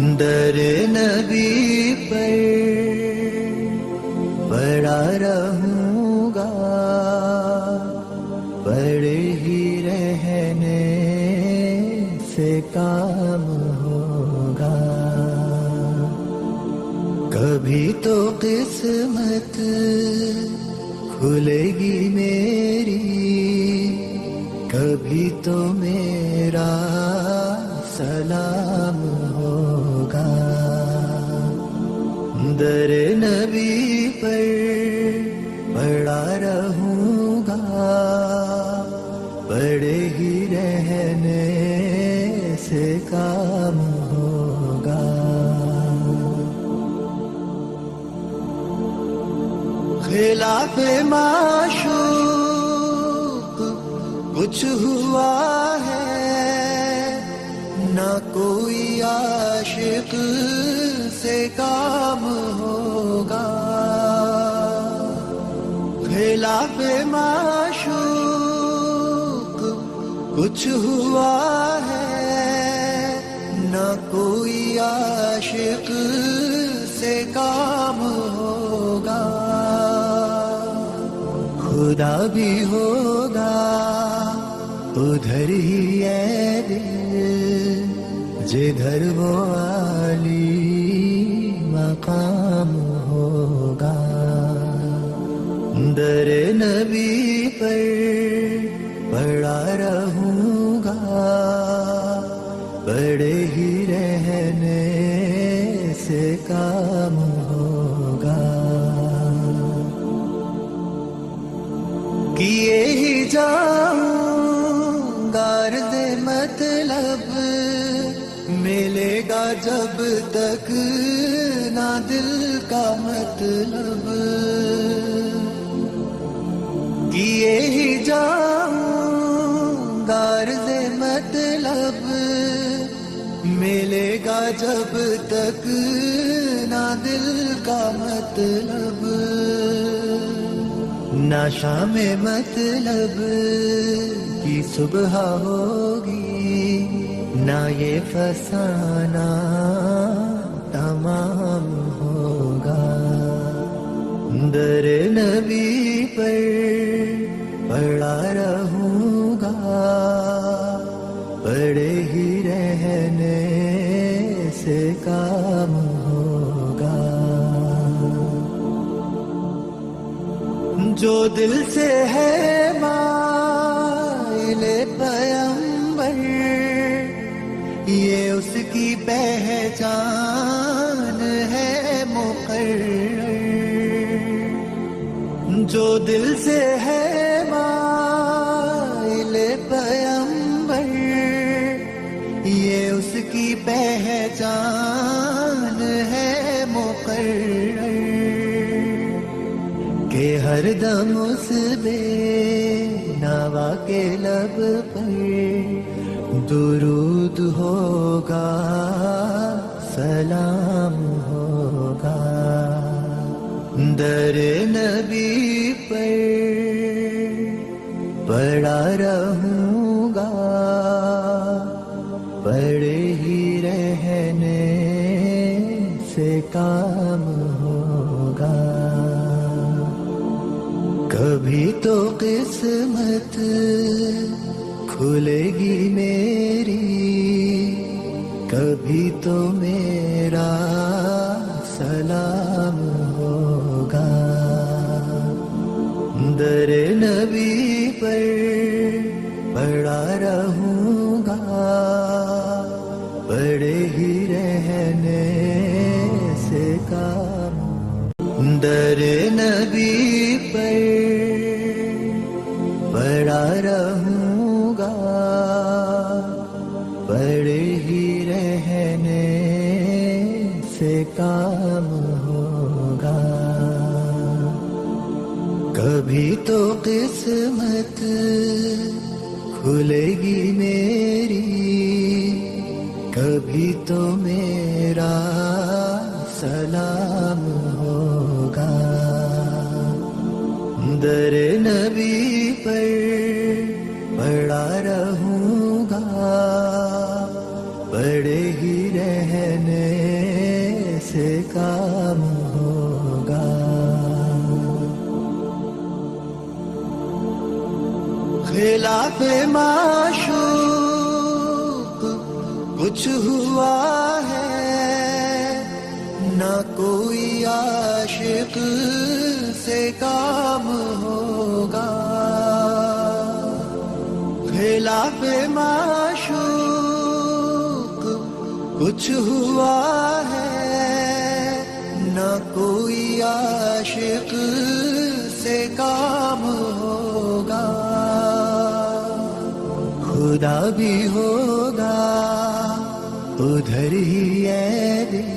در نبی پر پڑا رہوں گا، پڑے ہی رہنے سے کام ہوگا. کبھی تو قسمت کھلے گی میری، کبھی تو میرا سلام ہوگا. در نبی پر پڑا رہوں گا، پڑے ہی رہنے سے کام ہوگا. خلاف معشوق کچھ ہوا ہے، نہ کوئی عاشق سے کام ہوگا. خلاف معشوق کچھ ہوا ہے، نہ کوئی عاشق سے کام ہوگا. خدا بھی ہوگا ادھر ہی ہے دل، جدھر وہ عالی مقام ہوگا. در نبی پر پڑا رہوں گا، پڑے ہی رہنے سے کام ہوگا. کیے ہی جاؤں گا عرض مطلب، ملے گا جب تک نہ دل کا مطلب. کیے ہی جاؤں گا عرض مطلب، ملے گا جب تک نہ دل کا مطلب. نہ شام مطلب کی صبح ہوگی، نہ یہ فسانہ تمام ہوگا. در نبی پر پڑا رہوں گا، پڑے ہی رہنے سے کام ہوگا. جو دل سے ہے مائل پیمبر، یہ اس کی پہچان ہے مقرر. جو دل سے ہے مائل پیمبر، یہ اس کی پہچان ہے مقرر. کہ ہر دم اس بے نوا کے لب پر درود ہوگا، سلام ہوگا. در نبی پر پڑا رہوں گا، پڑے ہی رہنے سے کام ہوگا. کبھی تو قسمت کھلے گی میری، کبھی تو میرا سلام ہوگا. در نبی پر پڑا رہوں گا، پڑے ہی رہنے سے کام. در نبی پر پڑا رہوں گا، پڑے ہی رہنے سے کام ہوگا. کبھی تو قسمت کھلے گی میری، کبھی تو میرا سلام ہوگا. در نبی پر پڑا رہوں گا، پڑے ہی رہنے رہنے سے کام ہوگا. خلاف معشوق کچھ ہوا ہے نہ کوئی عاشق سے کام ہوگا. خلاف معشوق کچھ ہوا ہے نہ کوئی عاشق سے کام ہوگا. خدا بھی ہوگا ادھر ہی ہے دل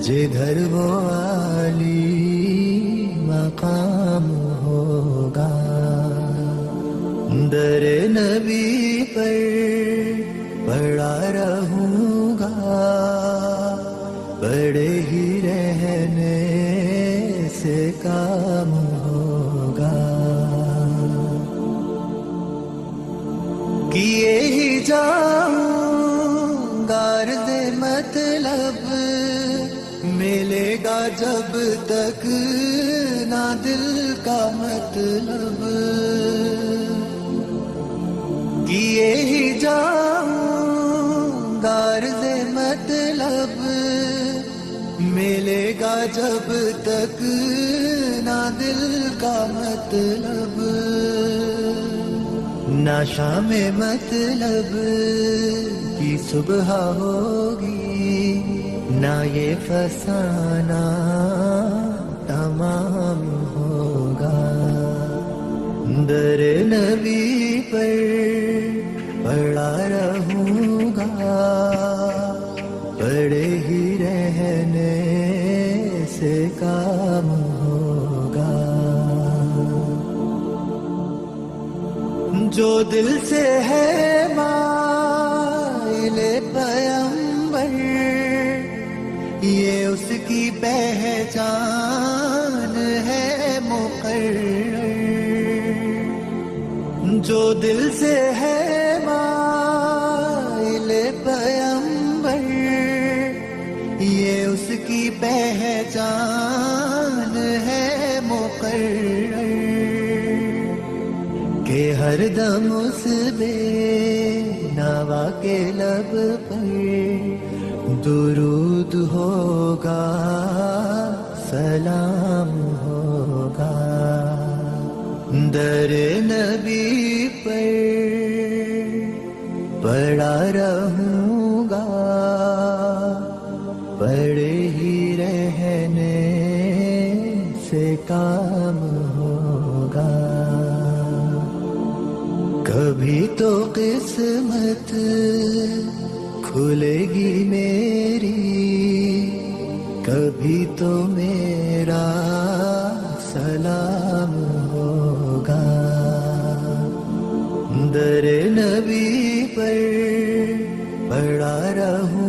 جدھر وہ عالی مقام ہوگا. در نبی پر پڑا رہوں گا پڑے ہی رہنے سے کام ہوگا. کیے ہی جاؤں غرض مطلب ملے گا جب تک نہ دل کا مطلب. کیے ہی جاؤں غرض مطلب ملے گا جب تک نہ دل کا مطلب. نہ شام مطلب کی صبح ہوگی نہ یہ فسانہ تمام ہوگا. در نبی پر پڑا رہوں گا پڑے ہی رہنے سے کام ہوگا. جو دل سے ہے مائل پیمبر یہ اس کی پہچان ہے مقرر. جو دل سے ہے مائل پیمبر یہ اس کی پہچان ہے مقرر. کہ ہر دم اس بے نوا کے لب پر درود ہوگا سلام ہوگا. در نبی پر پڑا رہوں گا پڑے ہی رہنے سے کام ہوگا. کبھی تو قسمت کھلے گی میری کبھی تو میرا سلام ہوگا. در نبی پر پڑا رہوں